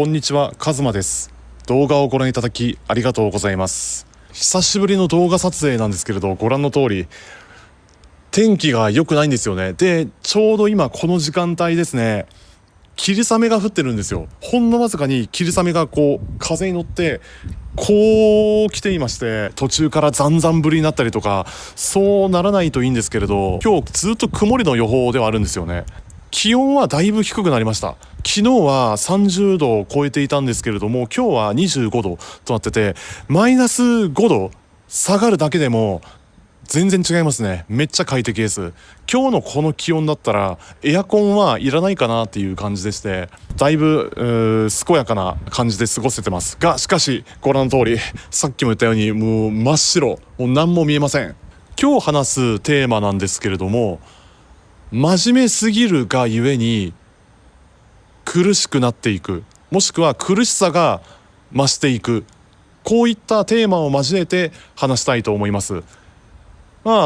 こんにちは、カズマです。動画をご覧いただきありがとうございます。久しぶりの動画撮影なんですけれど、ご覧の通り天気が良くないんですよね。で、ちょうど今この時間帯ですね、霧雨が降ってるんですよ。ほんのわずかに霧雨が風に乗ってこう来ていまして、途中からざんざん降りになったりとか、そうならないといいんですけれど、今日ずっと曇りの予報ではあるんですよね。気温はだいぶ低くなりました。昨日は30度を超えていたんですけれども、今日は25度となってて、マイナス5度下がるだけでも全然違いますね。めっちゃ快適です。今日のこの気温だったらエアコンはいらないかなっていう感じでして、だいぶ健やかな感じで過ごせてますが、しかしご覧の通り、さっきも言ったようにもう真っ白、もう何も見えません。今日話すテーマなんですけれども、真面目すぎるがゆえに苦しくなっていく、もしくは苦しさが増していく、こういったテーマを交えて話したいと思います。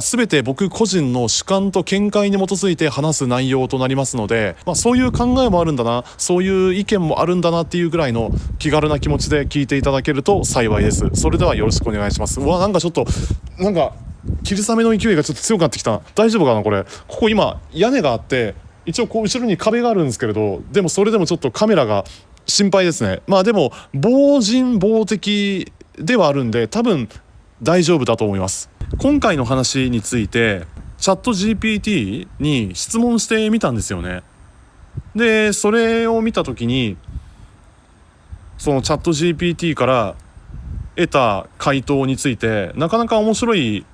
全て僕個人の主観と見解に基づいて話す内容となりますので、そういう考えもあるんだな、そういう意見もあるんだなっていうぐらいの気軽な気持ちで聞いていただけると幸いです。それではよろしくお願いします。なんかちょっと霧雨の勢いがちょっと強くなってきた。大丈夫かなこれ。ここ今屋根があって、一応後ろに壁があるんですけれど、でもそれでもちょっとカメラが心配ですね。でも防塵防滴ではあるんで、多分大丈夫だと思います。今回の話についてチャット GPT に質問してみたんですよね。でそれを見た時に、そのチャット GPT から得た回答についてなかなか面白い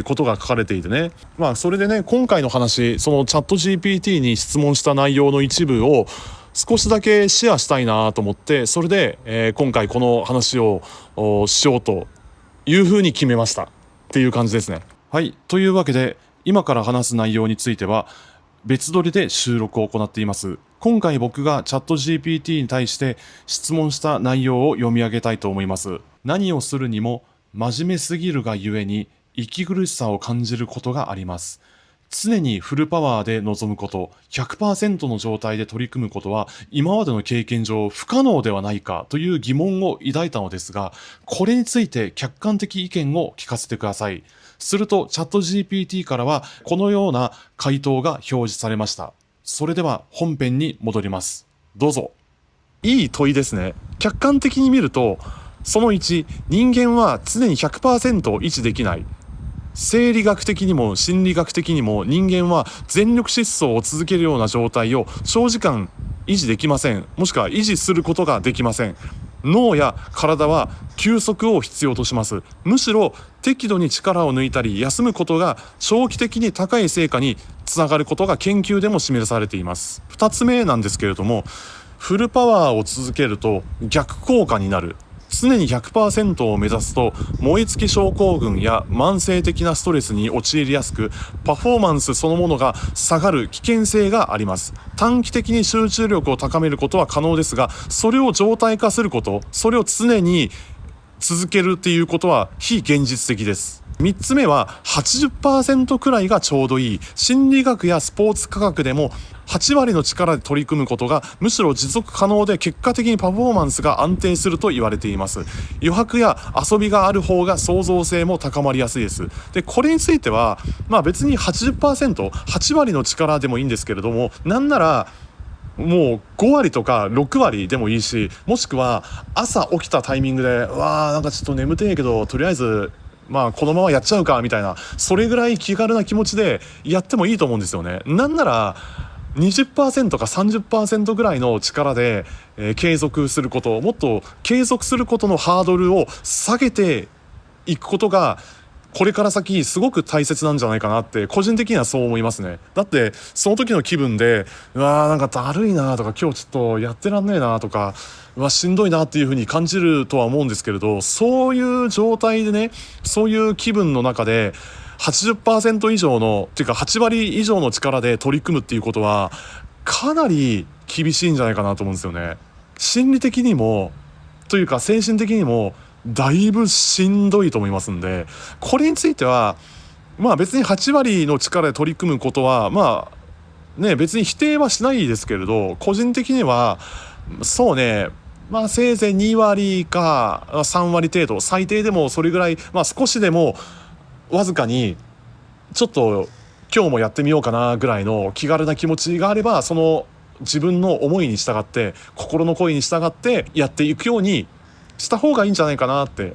ことが書かれていてね、それでね、今回の話、そのチャット GPT に質問した内容の一部を少しだけシェアしたいなと思って、それで、今回この話をしようというふうに決めましたっていう感じですね。はい、というわけで今から話す内容については別撮りで収録を行っています。今回僕がチャット GPT に対して質問した内容を読み上げたいと思います。何をするにも真面目すぎるがゆえに息苦しさを感じることがあります。常にフルパワーで臨むこと、100% の状態で取り組むことは今までの経験上不可能ではないかという疑問を抱いたのですが、これについて客観的意見を聞かせてください。するとチャット GPT からはこのような回答が表示されました。それでは本編に戻ります。どうぞ。いい問いですね。客観的に見ると、その1、人間は常に 100% 維持できない。生理学的にも心理学的にも人間は全力疾走を続けるような状態を長時間維持できません。もしくは維持することができません。脳や体は休息を必要とします。むしろ適度に力を抜いたり休むことが長期的に高い成果につながることが研究でも示されています。2つ目なんですけれども、フルパワーを続けると逆効果になる。常に 100% を目指すと燃え尽き症候群や慢性的なストレスに陥りやすく、パフォーマンスそのものが下がる危険性があります。短期的に集中力を高めることは可能ですが、それを常態化すること、それを常に続けるっていうことは非現実的です。3つ目は 80% くらいがちょうどいい。心理学やスポーツ科学でも8割の力で取り組むことがむしろ持続可能で、結果的にパフォーマンスが安定すると言われています。余白や遊びがある方が創造性も高まりやすいです。でこれについては別に 80%、8割の力でもいいんですけれども、なんならもう5割とか6割でもいいし、もしくは朝起きたタイミングでなんかちょっと眠てえけどとりあえずこのままやっちゃうかみたいな、それぐらい気軽な気持ちでやってもいいと思うんですよね。なんなら 20% か 30% ぐらいの力で、継続すること、もっと継続することのハードルを下げていくことがこれから先すごく大切なんじゃないかなって個人的にはそう思いますね。だってその時の気分でなんかだるいなとか、今日ちょっとやってらんねえなとか、しんどいなっていう風に感じるとは思うんですけれど、そういう状態でね、そういう気分の中で 80% 以上のっていうか8割以上の力で取り組むっていうことはかなり厳しいんじゃないかなと思うんですよね。心理的にもというか精神的にもだいぶしんどいと思いますんで、これについては別に8割の力で取り組むことは別に否定はしないですけれど、個人的にはそうね、せいぜい2割か3割程度、最低でもそれぐらい、少しでもわずかにちょっと今日もやってみようかなぐらいの気軽な気持ちがあれば、その自分の思いに従って、心の声に従ってやっていくようにした方がいいんじゃないかなって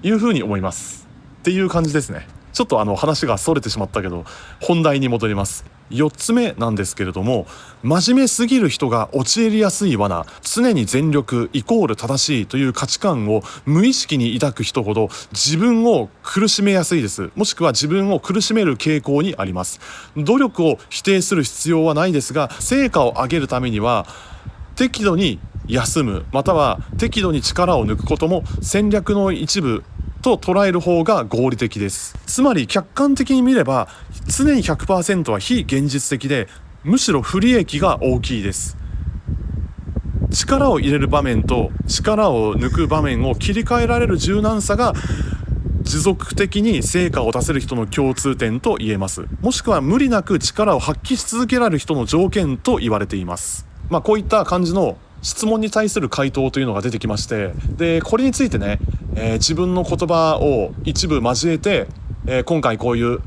いうふうに思いますっていう感じですね。ちょっと話がそれてしまったけど、本題に戻ります。4つ目なんですけれども、真面目すぎる人が陥りやすい罠、常に全力イコール正しいという価値観を無意識に抱く人ほど自分を苦しめやすいです。もしくは自分を苦しめる傾向にあります。努力を否定する必要はないですが、成果を上げるためには適度に休む、または適度に力を抜くことも戦略の一部と捉える方が合理的です。つまり客観的に見れば常に 100% は非現実的で、むしろ不利益が大きいです。力を入れる場面と力を抜く場面を切り替えられる柔軟さが持続的に成果を出せる人の共通点と言えます。もしくは無理なく力を発揮し続けられる人の条件と言われています。こういった感じの質問に対する回答というのが出てきまして、でこれについてね、自分の言葉を一部交えて、今回こういう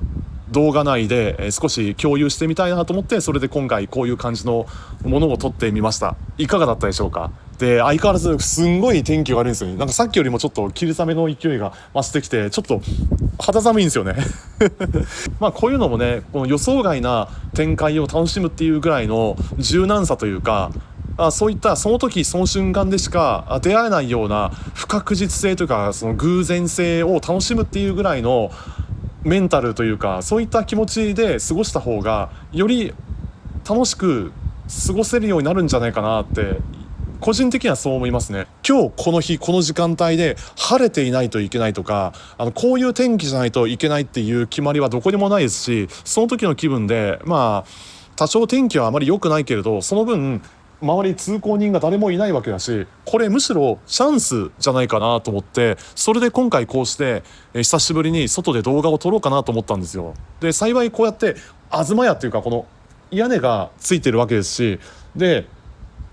動画内で少し共有してみたいなと思って、それで今回こういう感じのものを撮ってみました。いかがだったでしょうか。で相変わらずすんごい天気が悪いんですよね。なんかさっきよりもちょっと霧雨の勢いが増してきて、ちょっと肌寒いんですよねこういうのもね、この予想外な展開を楽しむっていうぐらいの柔軟さというか、そういったその時その瞬間でしか出会えないような不確実性というか、その偶然性を楽しむっていうぐらいのメンタルというか、そういった気持ちで過ごした方がより楽しく過ごせるようになるんじゃないかなって個人的にはそう思いますね。今日この日この時間帯で晴れていないといけないとか、こういう天気じゃないといけないっていう決まりはどこにもないですし、その時の気分で多少天気はあまり良くないけれど、その分周り通行人が誰もいないわけだし、これむしろチャンスじゃないかなと思って、それで今回こうして久しぶりに外で動画を撮ろうかなと思ったんですよ。で幸いこうやって東屋っていうかこの屋根がついてるわけですし、で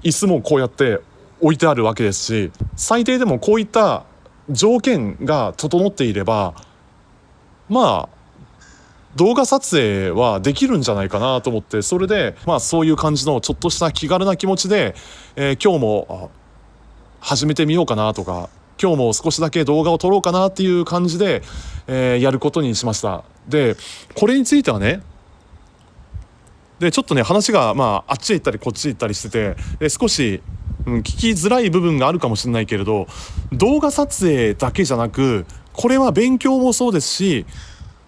椅子もこうやって置いてあるわけですし、最低でもこういった条件が整っていれば動画撮影はできるんじゃないかなと思って、それでそういう感じのちょっとした気軽な気持ちで、今日も始めてみようかなとか、今日も少しだけ動画を撮ろうかなっていう感じで、やることにしました。でこれについてはね、でちょっとね話があっちへ行ったりこっちへ行ったりしてて、少し、聞きづらい部分があるかもしれないけれど、動画撮影だけじゃなく、これは勉強もそうですし、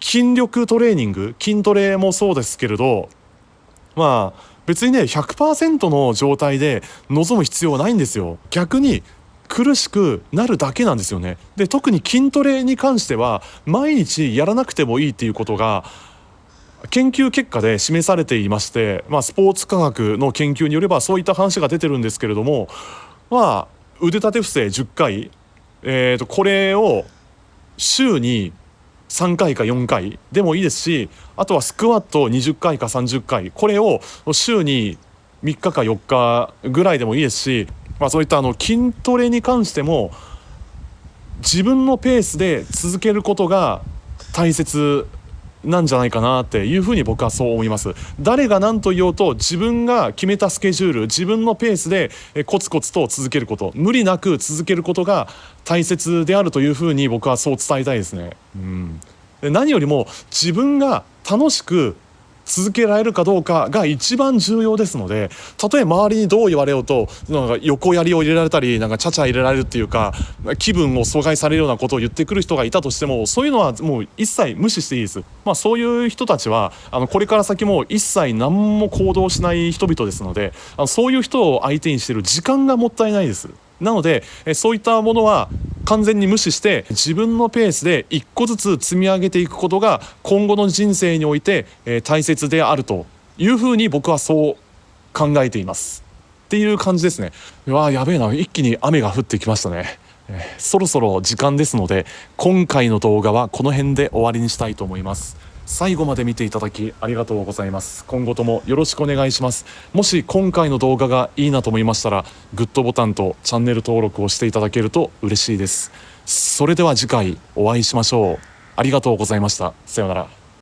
筋力トレーニング、筋トレもそうですけれど、別にね 100% の状態で臨む必要はないんですよ。逆に苦しくなるだけなんですよね。で特に筋トレに関しては毎日やらなくてもいいっていうことが研究結果で示されていまして、スポーツ科学の研究によればそういった話が出てるんですけれども、腕立て伏せ10回、これを週に3回か4回でもいいですし、あとはスクワット20回か30回、これを週に3日か4日ぐらいでもいいですし、そういった筋トレに関しても自分のペースで続けることが大切なんじゃないかなっていうふうに僕はそう思います。誰が何と言おうと自分が決めたスケジュール、自分のペースでコツコツと続けること、無理なく続けることが大切であるというふうに僕はそう伝えたいですね。で何よりも自分が楽しく続けられるかどうかが一番重要ですので、たとえ周りにどう言われようと横槍を入れられたりちゃちゃ入れられるっていうか、気分を阻害されるようなことを言ってくる人がいたとしても、そういうのはもう一切無視していいです。そういう人たちはこれから先も一切何も行動しない人々ですので、そういう人を相手にしている時間がもったいないです。なのでそういったものは完全に無視して、自分のペースで一個ずつ積み上げていくことが今後の人生において大切であるというふうに僕はそう考えていますっていう感じですね。やべえな、一気に雨が降ってきましたね。そろそろ時間ですので、今回の動画はこの辺で終わりにしたいと思います。最後まで見ていただきありがとうございます。今後ともよろしくお願いします。もし今回の動画がいいなと思いましたら、グッドボタンとチャンネル登録をしていただけると嬉しいです。それでは次回お会いしましょう。ありがとうございました。さようなら。